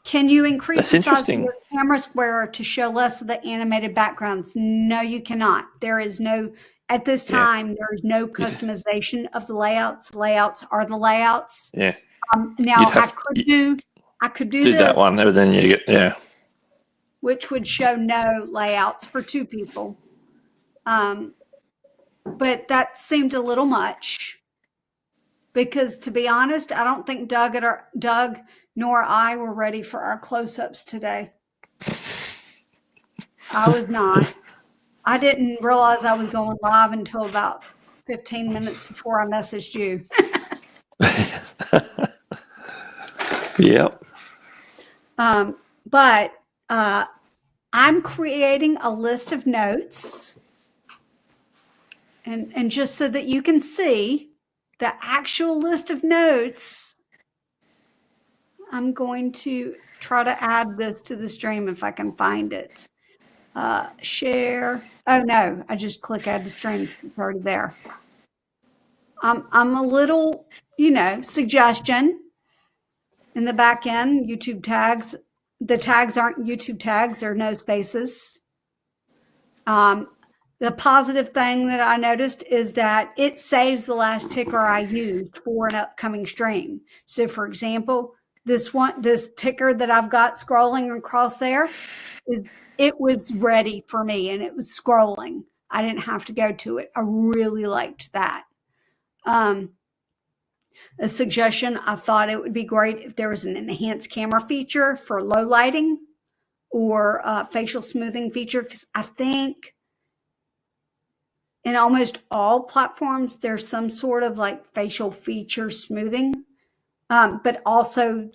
Can you increase the size of your camera square to show less of the animated backgrounds? No, you cannot. There is no, at this time, there's no customization of the layouts. Layouts are the layouts. Yeah. Now I could do this, that one, but then you get, which would show no layouts for two people. But that seemed a little much, because to be honest, I don't think Doug nor I were ready for our close-ups today. I was not. I didn't realize I was going live until about 15 minutes before I messaged you. Yep. But I'm creating a list of notes, and just so that you can see the actual list of notes, I'm going to try to add this to the stream if I can find it. Share. Oh no, I just click add to stream. It's already there. I'm a little, suggestion in the back end. YouTube tags. The tags aren't YouTube tags. There are no spaces. The positive thing that I noticed is that it saves the last ticker I used for an upcoming stream. So for example, this ticker that I've got scrolling across there, it was ready for me and it was scrolling. I didn't have to go to it. I really liked that. A suggestion, I thought it would be great if there was an enhanced camera feature for low lighting or a facial smoothing feature, because I think in almost all platforms, there's some sort of like facial feature smoothing. but also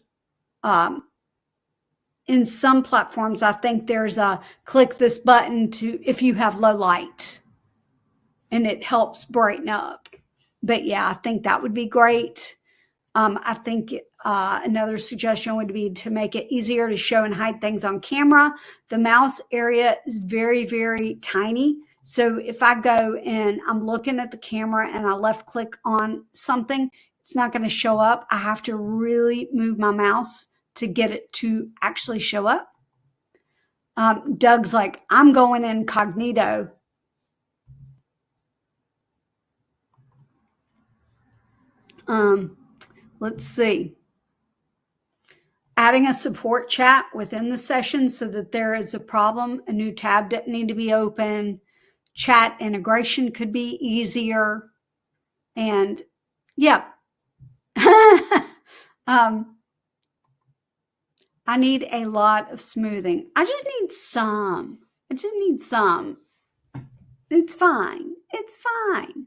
in some platforms, I think there's a click this button to if you have low light, and it helps brighten up. But yeah, I think that would be great. I think another suggestion would be to make it easier to show and hide things on camera. The mouse area is very, very tiny. So if I go and I'm looking at the camera and I left click on something, it's not going to show up. I have to really move my mouse to get it to actually show up. Doug's like, I'm going incognito. Let's see. Adding a support chat within the session so that there is a problem. A new tab doesn't need to be open. Chat integration could be easier. And yeah. I need a lot of smoothing. I just need some. It's fine. It's fine.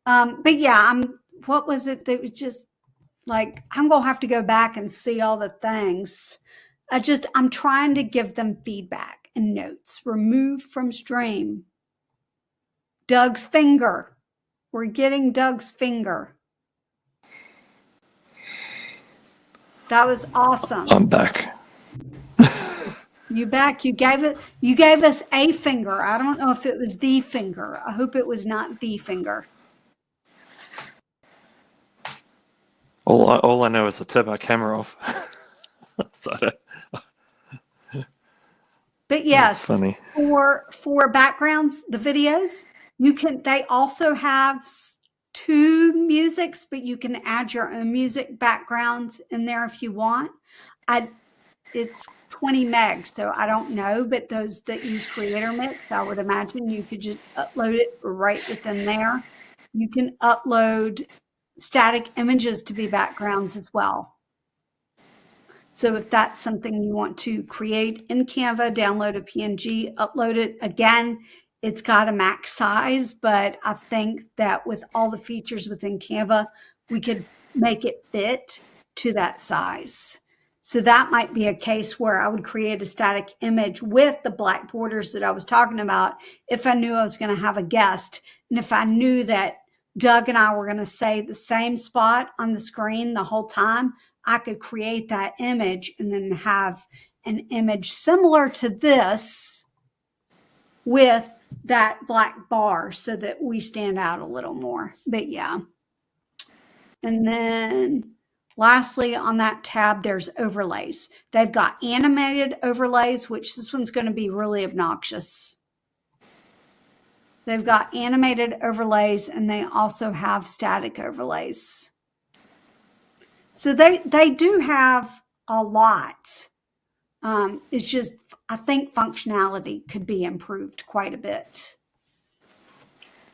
But yeah, what was it that was just like, I'm going to have to go back and see all the things. I'm trying to give them feedback and notes. Remove from stream. Doug's finger. We're getting Doug's finger. That was awesome. I'm back. You back? You gave us a finger. I don't know if it was the finger. I hope it was not the finger. All I know is to turn my camera off. But yes, funny. For backgrounds, the videos, they also have 2 musics, but you can add your own music backgrounds in there if you want. It's 20 megs, so I don't know, but those that use Creator Mix, I would imagine you could just upload it right within there. You can upload static images to be backgrounds as well. So if that's something you want to create in Canva, download a PNG, upload it. Again, it's got a max size, but I think that with all the features within Canva, we could make it fit to that size. So that might be a case where I would create a static image with the black borders that I was talking about if I knew I was going to have a guest, and if I knew that Doug and I were going to say the same spot on the screen the whole time, I could create that image and then have an image similar to this with that black bar so that we stand out a little more. But yeah. And then lastly, on that tab, there's overlays. They've got animated overlays, which this one's going to be really obnoxious. They've got animated overlays, and they also have static overlays. So they do have a lot. It's just, I think functionality could be improved quite a bit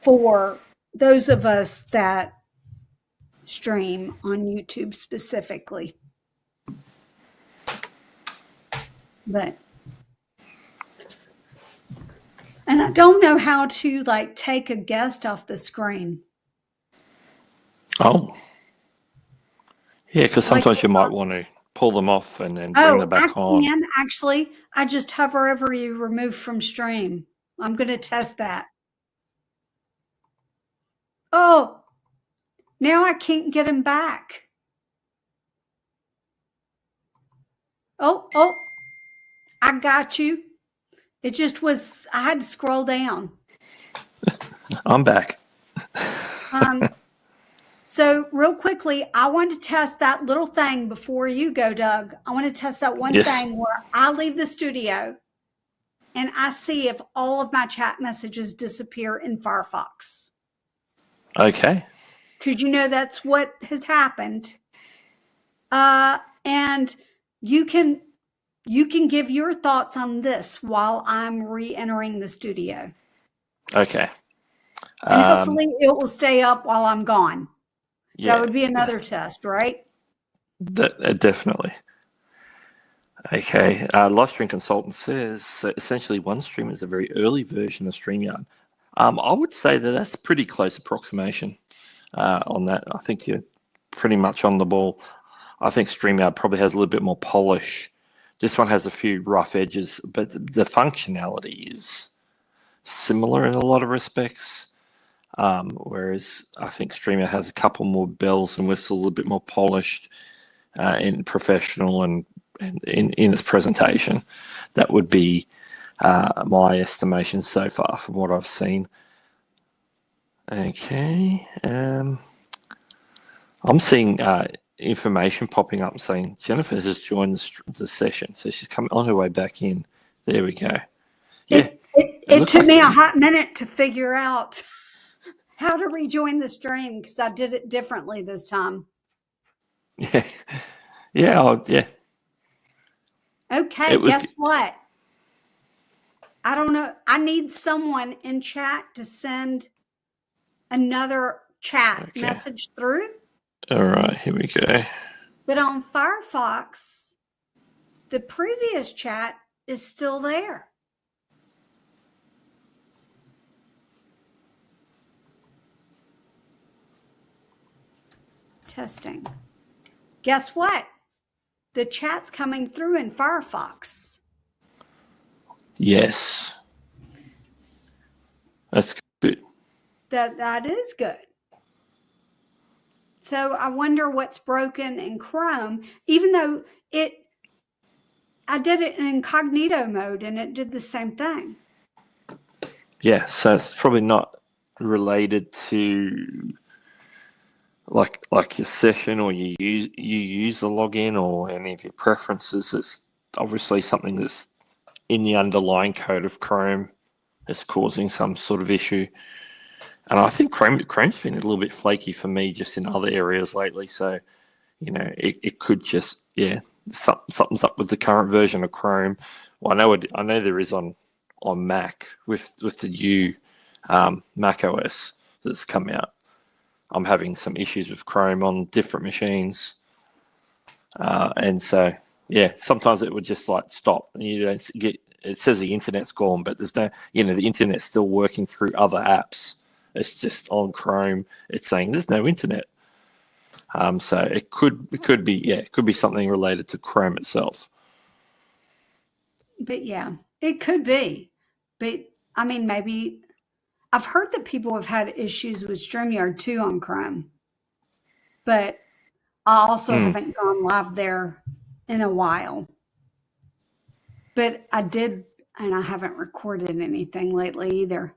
for those of us that stream on YouTube specifically. And I don't know how to take a guest off the screen. Oh. Yeah, because sometimes you might want to pull them off and then bring them back on. Actually, I just hover over you, remove from stream. I'm going to test that. Oh, now I can't get him back. Oh, I got you. It just was, I had to scroll down. I'm back. So real quickly, I want to test that little thing before you go, Doug. I want to test that one thing where I leave the studio and I see if all of my chat messages disappear in Firefox. Okay. Because that's what has happened. And you can give your thoughts on this while I'm re-entering the studio. Okay. And hopefully it will stay up while I'm gone. Yeah, that would be another test, right? Definitely. Okay. Livestream Consultant says essentially OneStream is a very early version of StreamYard. I would say that that's pretty close approximation on that. I think you're pretty much on the ball. I think StreamYard probably has a little bit more polish. This one has a few rough edges, but the functionality is similar in a lot of respects. Whereas I think StreamYard has a couple more bells and whistles, a bit more polished, in professional and in its presentation. That would be my estimation so far from what I've seen. Okay. I'm seeing information popping up saying Jennifer has joined the session, so she's coming on her way back in. There we go. Yeah, it took me a hot minute to figure out how to rejoin the stream because I did it differently this time. Yeah, yeah. Okay, guess what? I don't know. I need someone in chat to send another chat message through. All right, here we go. But on Firefox, the previous chat is still there. Testing. Guess what? The chat's coming through in Firefox. Yes. That's good. That is good. So I wonder what's broken in Chrome, even though I did it in incognito mode and it did the same thing. Yeah, so it's probably not related to like your session or you use the login or any of your preferences. It's obviously something that's in the underlying code of Chrome that's causing some sort of issue. And I think Chrome's been a little bit flaky for me just in other areas lately. So, it could just, something's up with the current version of Chrome. Well, I know there is on Mac with the new Mac OS that's come out. I'm having some issues with Chrome on different machines. And so, sometimes it would just like stop and you don't get, it says the internet's gone, but there's no, the internet's still working through other apps. It's just on Chrome. It's saying there's no internet. So it could be something related to Chrome itself. But it could be. But I mean, maybe I've heard that people have had issues with StreamYard too on Chrome. But I also haven't gone live there in a while. But I did, and I haven't recorded anything lately either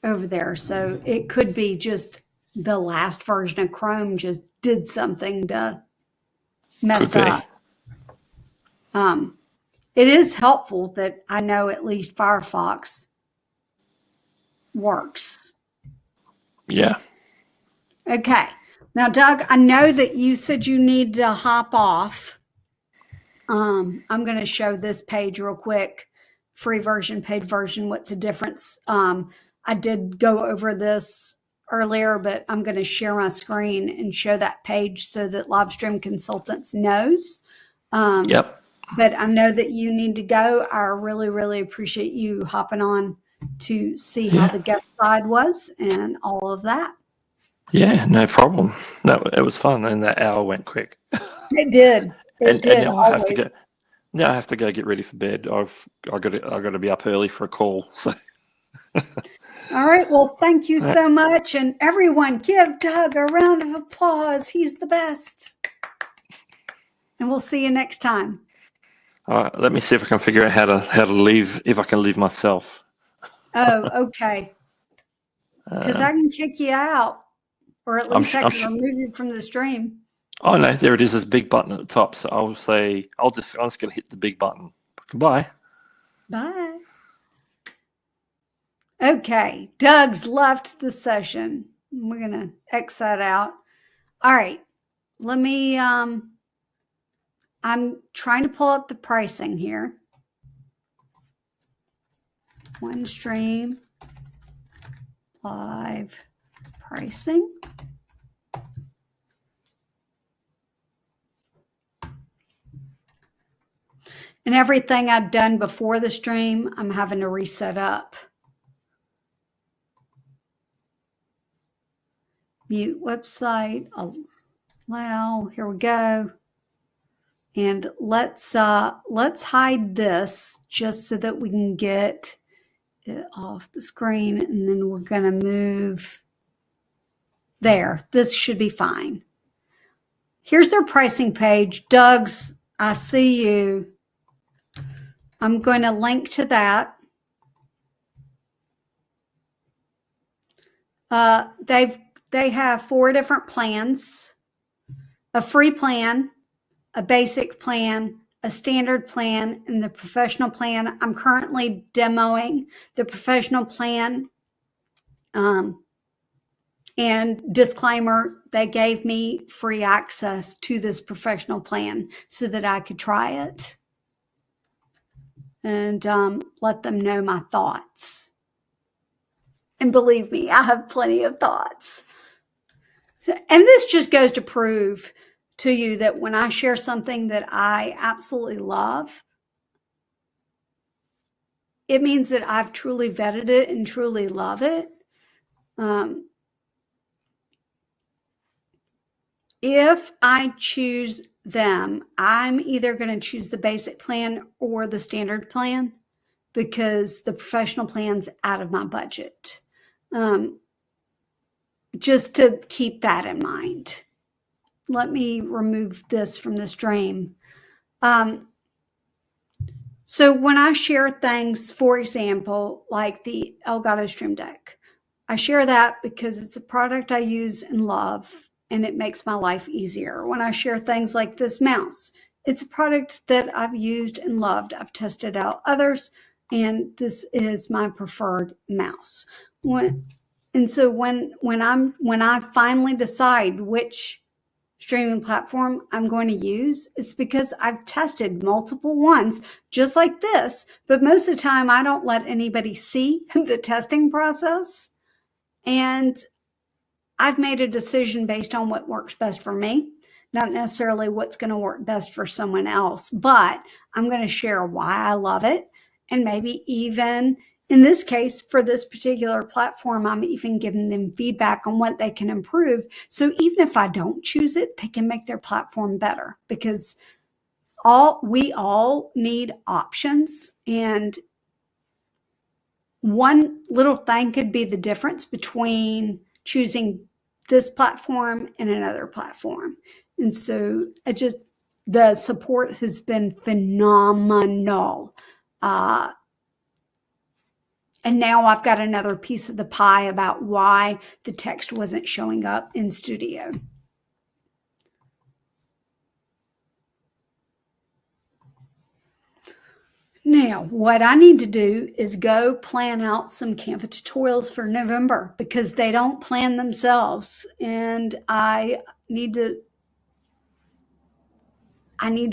over there. So it could be just the last version of Chrome just did something to mess up. It is helpful that I know at least Firefox works. Yeah. Okay. Now, Doug, I know that you said you need to hop off. I'm going to show this page real quick. Free version, paid version. What's the difference? I did go over this earlier, but I'm going to share my screen and show that page so that Livestream Consultants knows. Yep. But I know that you need to go. I really, really appreciate you hopping on to see how the guest side was and all of that. Yeah, no problem. No, it was fun, and that hour went quick. It did. It did. And now I have to go. Now I have to go get ready for bed. I've got to be up early for a call. So. All right. Well, thank you so much, and everyone, give Doug a round of applause. He's the best. And we'll see you next time. All right. Let me see if I can figure out how to leave. If I can leave myself. Oh, okay. Because I can kick you out, or at least I can remove you from the stream. Oh no, there it is. This big button at the top. So I'll say I'm just going to hit the big button. Goodbye. Bye. Okay, Doug's left the session. We're gonna X that out. All right, let me. I'm trying to pull up the pricing here. OneStream live pricing. And everything I'd done before the stream, I'm having to reset up. Mute website. Well, here we go. And let's hide this just so that we can get it off the screen. And then we're going to move there. This should be fine. Here's their pricing page. Doug's, I see you. I'm going to link to that. They have 4 different plans: a free plan, a basic plan, a standard plan, and the professional plan. I'm currently demoing the professional plan. And disclaimer, they gave me free access to this professional plan so that I could try it and let them know my thoughts. And believe me, I have plenty of thoughts. And this just goes to prove to you that when I share something that I absolutely love, it means that I've truly vetted it and truly love it. If I choose them, I'm either going to choose the basic plan or the standard plan because the professional plan's out of my budget. Just to keep that in mind. Let me remove this from the stream. So when I share things, for example, like the Elgato Stream Deck, I share that because it's a product I use and love, and it makes my life easier. When I share things like this mouse, it's a product that I've used and loved. I've tested out others, and this is my preferred mouse. So when I finally decide which streaming platform I'm going to use, it's because I've tested multiple ones just like this, but most of the time I don't let anybody see the testing process. And I've made a decision based on what works best for me, not necessarily what's going to work best for someone else, but I'm going to share why I love it. And maybe even in this case, for this particular platform, I'm even giving them feedback on what they can improve. So even if I don't choose it, they can make their platform better because we all need options. And one little thing could be the difference between choosing this platform and another platform. And so the support has been phenomenal. And now I've got another piece of the pie about why the text wasn't showing up in Studio. Now, what I need to do is go plan out some Canva tutorials for November because they don't plan themselves. And I need to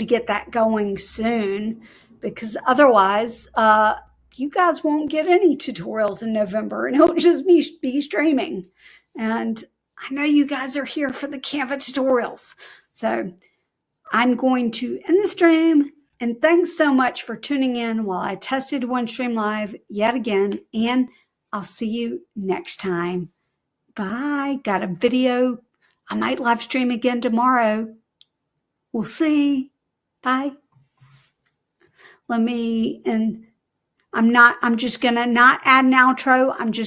get that going soon because otherwise, you guys won't get any tutorials in November and it'll just be streaming. And I know you guys are here for the Canva tutorials. So I'm going to end the stream. And thanks so much for tuning in while I tested OneStream Live yet again. And I'll see you next time. Bye. Got a video. I might live stream again tomorrow. We'll see. Bye. I'm just going to not add an outro. I'm just